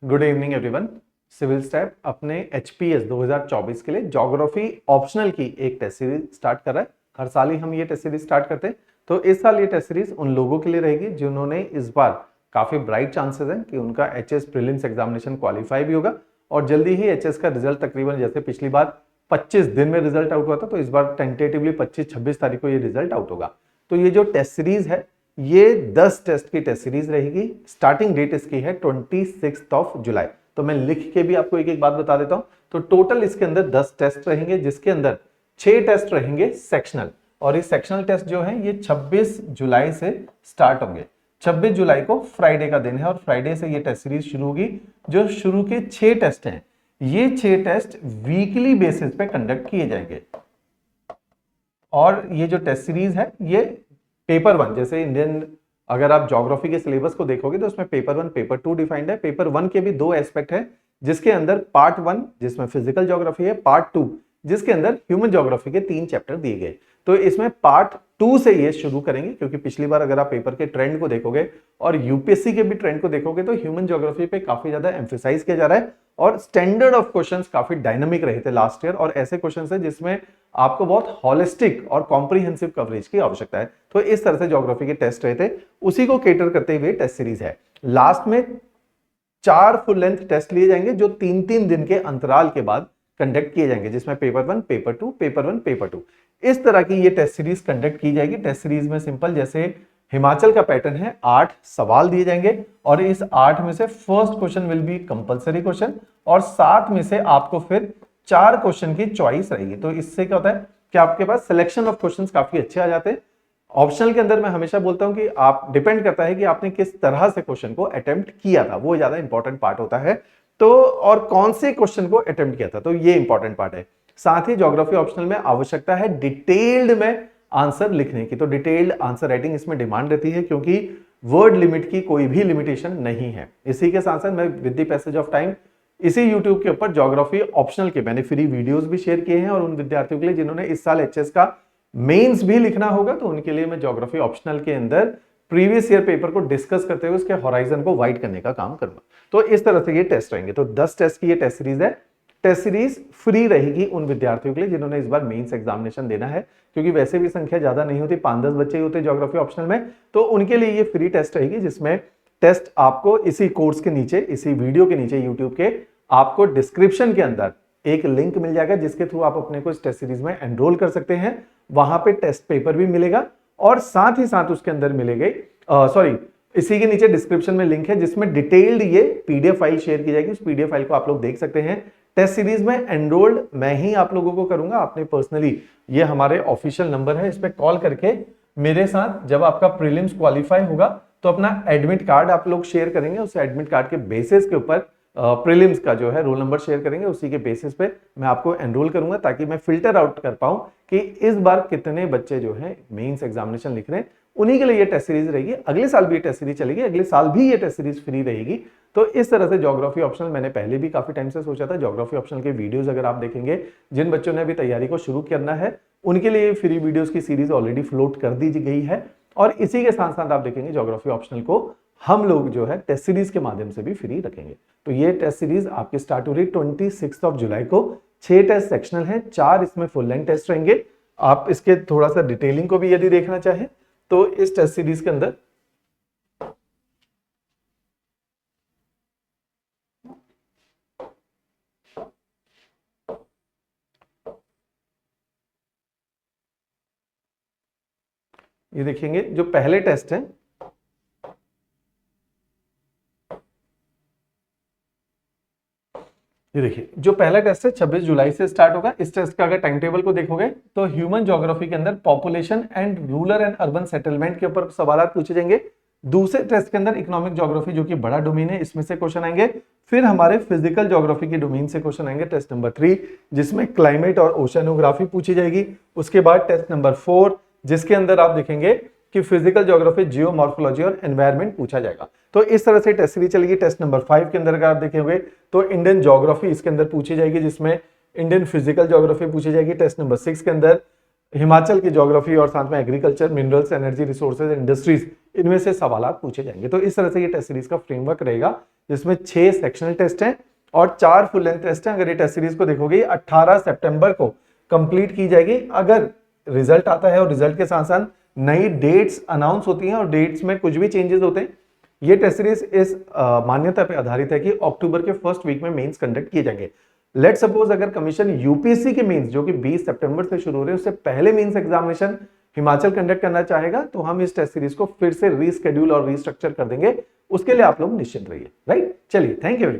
Good evening everyone. Civil staff अपने HPS 2024 के लिए ज्योग्राफी ऑप्शनल की एक टेस्ट सीरीज स्टार्ट कर रहा है। हर साल ही हम ये टेस्ट सीरीज स्टार्ट करते हैं, तो इस साल ये टेस्ट सीरीज उन लोगों के लिए रहेगी जिन्होंने इस बार काफी ब्राइट चांसेस हैं कि उनका एचएस प्रीलिम्स एग्जामिनेशन क्वालिफाई भी होगा और जल्दी ही एचएस का रिजल्ट तकरीबन जैसे पिछली बार 25 दिन में रिजल्ट आउट हुआ था, तो इस बार टेंटेटिवली 25-26 तारीख को ये रिजल्ट आउट होगा। तो ये जो टेस्ट सीरीज है ये 10 टेस्ट की टेस्ट सीरीज रहेगी। स्टार्टिंग डेट इसकी है 26 जुलाई। तो मैं लिख के भी आपको एक एक बात बता देता हूं। तो टोटल इसके अंदर 10 टेस्ट रहेंगे, जिसके अंदर 6 टेस्ट रहेंगे सेक्शनल, और ये सेक्शनल टेस्ट जो है ये 26 जुलाई से स्टार्ट होंगे। 26 जुलाई को फ्राइडे का दिन है और फ्राइडे से ये टेस्ट सीरीज शुरू होगी। जो शुरू के 6 टेस्ट हैं, ये 6 टेस्ट वीकली बेसिस पे कंडक्ट किए जाएंगे। और ये जो टेस्ट सीरीज है ये पेपर 1, जैसे इंडियन अगर आप ज्योग्राफी के सिलेबस को देखोगे तो उसमें पेपर 1 पेपर 2 डिफाइंड है। पेपर 1 के भी 2 एस्पेक्ट है, जिसके अंदर पार्ट 1 जिसमें फिजिकल ज्योग्राफी है, पार्ट 2 जिसके अंदर ह्यूमन ज्योग्राफी के 3 चैप्टर दिए गए। तो इसमें पार्ट 2 से ये शुरू करेंगे, क्योंकि पिछली बार अगर आप पेपर के ट्रेंड को देखोगे और यूपीएससी के भी ट्रेंड को देखोगे तो ह्यूमन ज्योग्राफी पे काफी ज्यादा एम्फेसाइज किया जा रहा है और स्टैंडर्ड ऑफ क्वेश्चंस काफी डायनामिक रहे थे लास्ट ईयर, और ऐसे क्वेश्चंस है जिसमें आपको बहुत हॉलिस्टिक और कॉम्प्रिहेंसिव कवरेज की आवश्यकता है। तो इस तरह से ज्योग्राफी के टेस्ट रहे थे, उसी को केटर करते हुए टेस्ट सीरीज है। लास्ट में 4 फुल लेंथ टेस्ट लिए जाएंगे जो 3-3 दिन के अंतराल के बाद कंडक्ट किए जाएंगे, जिसमें पेपर 1 पेपर 2 पेपर 1 पेपर 2 इस तरह की ये टेस्ट सीरीज कंडक्ट की जाएगी। टेस्ट सीरीज में सिंपल जैसे हिमाचल का पैटर्न है, 8 सवाल दिए जाएंगे और इस 8 में से first question will be compulsory question और 7 में से आपको फिर 4 क्वेश्चन की चॉइस रहेगी। तो इससे क्या होता है कि आपके पास सिलेक्शन ऑफ क्वेश्चंस काफी अच्छे आ जाते हैं। ऑप्शनल के अंदर मैं हमेशा बोलता हूं कि आप डिपेंड करता है कि आपने किस तरह से क्वेश्चन को अटेम्प्ट किया था, वो ज्यादा इंपॉर्टेंट पार्ट होता है। तो और कौन से क्वेश्चन को अटेम्प्ट किया था, तो ये इंपॉर्टेंट पार्ट है। साथ ही ज्योग्राफी ऑप्शनल में आवश्यकता है डिटेल्ड में आंसर लिखने की, तो डिटेल्ड आंसर राइटिंग इसमें डिमांड रहती है, क्योंकि वर्ड लिमिट की कोई भी लिमिटेशन नहीं है। इसी के साथ साथ मैं with the passage of time इसी YouTube के ऊपर ज्योग्राफी ऑप्शनल के मैंने फ्री वीडियोस भी शेयर किए हैं, और उन विद्यार्थियों के लिए जिन्होंने इस साल एचएस का मेंस भी लिखना होगा तो उनके लिए मैं ज्योग्राफी ऑप्शनल के अंदर प्रीवियस ईयर पेपर को डिस्कस करते हुए उसके होराइजन को वाइड करने का काम करूंगा। तो इस तरह से ये टेस्ट रहेंगे। तो 10 टेस्ट की ये टेस्ट सीरीज है। टेस्ट सीरीज फ्री रहेगी उन विद्यार्थियों के लिए जिन्होंने इस बार मेंस एग्जामिनेशन देना है, क्योंकि वैसे भी संख्या ज्यादा नहीं होती, 5-10 बच्चे ही होते ज्योग्राफी ऑप्शनल में, तो उनके लिए ये फ्री टेस्ट रहेगी, जिसमें टेस्ट आपको इसी कोर्स के नीचे, इसी वीडियो के नीचे यूट्यूब के आपको डिस्क्रिप्शन के अंदर एक लिंक मिल जाएगा, जिसके थ्रू आप अपने को इस टेस्ट सीरीज में एनरोल कर सकते हैं। वहां पे टेस्ट पेपर भी मिलेगा और साथ ही साथ उसके अंदर मिलेगी इसी के नीचे डिस्क्रिप्शन में लिंक है जिसमें डिटेल्ड ये पीडीएफ फाइल शेयर की जाएगी। उस पीडीएफ फाइल को आप लोग देख सकते हैं। टेस्ट सीरीज में एनरोल्ड मैं ही आप लोगों को करूंगा। आपने पर्सनली, ये हमारे ऑफिशियल नंबर है, इस पे कॉल करके मेरे साथ जब आपका प्रीलिम्स क्वालिफाई होगा तो अपना एडमिट कार्ड आप लोग शेयर करेंगे। उस एडमिट कार्ड के बेसिस के ऊपर प्रीलिम्स का जो है रोल नंबर शेयर करेंगे, उसी के बेसिस पे मैं आपको एनरोल करूंगा, ताकि मैं फिल्टर आउट कर पाऊं कि इस बार कितने बच्चे जो है मेंस एग्जामिनेशन लिख रहे हैं। उन्हीं के लिए ये टेस्ट सीरीज रहेगी। अगले साल भी ये टेस्ट सीरीज चलेगी, अगले साल भी ये टेस्ट सीरीज फ्री रहेगी। तो इस तरह से ज्योग्राफी ऑप्शनल मैंने पहले भी काफी टाइम से सोचा था। ज्योग्राफी ऑप्शनल के वीडियोस अगर आप देखेंगे, जिन बच्चों ने अभी तैयारी को शुरू करना है उनके लिए फ्री वीडियोस की सीरीज ऑलरेडी फ्लोट कर दी गई है, और इसी के साथ साथ आप देखेंगे ज्योग्राफी ऑप्शनल को हम लोग जो है टेस्ट सीरीज के माध्यम से भी फ्री रखेंगे। तो ये टेस्ट सीरीज आपकी स्टार्ट हो रही 26 जुलाई को। 6 टेस्ट सेक्शनल हैं, 4 इसमें फुल लेंथ टेस्ट रहेंगे। आप इसके थोड़ा सा डिटेलिंग को भी यदि देखना चाहें तो इस टेस्ट सीरीज के अंदर ये देखेंगे जो पहले टेस्ट हैं, ये देखिए जो पहला टेस्ट है 26 जुलाई से स्टार्ट होगा। इस टेस्ट का अगर टाइम टेबल को देखोगे तो ह्यूमन ज्योग्राफी के अंदर population and rural and urban settlement के ऊपर सवाल पूछे जाएंगे। दूसरे टेस्ट के अंदर इकोनॉमिक ज्योग्राफी, जो कि बड़ा डोमेन है, इसमें से क्वेश्चन आएंगे। फिर हमारे फिजिकल ज्योग्राफी की डोमेन से क्वेश्चन आएंगे, टेस्ट नंबर 3, जिसमें क्लाइमेट और ओशनोग्राफी पूछी जाएगी। उसके बाद टेस्ट नंबर 4, जिसके अंदर आप देखेंगे कि फिजिकल ज्योग्राफी, जियोमॉर्फोलॉजी और एनवायरनमेंट पूछा जाएगा। तो इस तरह से टेस्ट सीरीज चलेगी। टेस्ट नंबर 5 के अंदर अगर आप देखेंगे तो इंडियन ज्योग्राफी इसके अंदर पूछी जाएगी, जिसमें इंडियन फिजिकल ज्योग्राफी पूछी जाएगी। टेस्ट नंबर 6 के अंदर हिमाचल की ज्योग्राफी और साथ में agriculture, minerals, energy, resources, industries, इनमें से सवाल पूछे जाएंगे। तो इस तरह से ये टेस्ट सीरीज का फ्रेमवर्क रहेगा। जिसमें 6 सेक्शनल टेस्ट हैं और 4 फुल लेंथ टेस्ट हैं। अगर ये टेस्ट सीरीज को देखोगे 18 सितंबर को कंप्लीट की जाएगी। अगर रिजल्ट आता है और रिजल्ट के साथ साथ नई डेट्स अनाउंस होती हैं और डेट्स में कुछ भी चेंजेस होते हैं, ये टेस्ट सीरीज इस मान्यता पे आधारित है कि अक्टूबर के फर्स्ट वीक में मेंस कंडक्ट किए जाएंगे। लेट सपोज अगर कमीशन यूपीएससी के मेंस जो कि 20 सितंबर से शुरू हो रहे हैं उससे पहले मेंस एग्जामिनेशन हिमाचल कंडक्ट करना चाहेगा तो हम इस टेस्ट सीरीज को फिर से रीस्केड्यूल और रीस्ट्रक्चर कर देंगे। उसके लिए आप लोग निश्चिंत रहिए। राइट, चलिए, थैंक यू।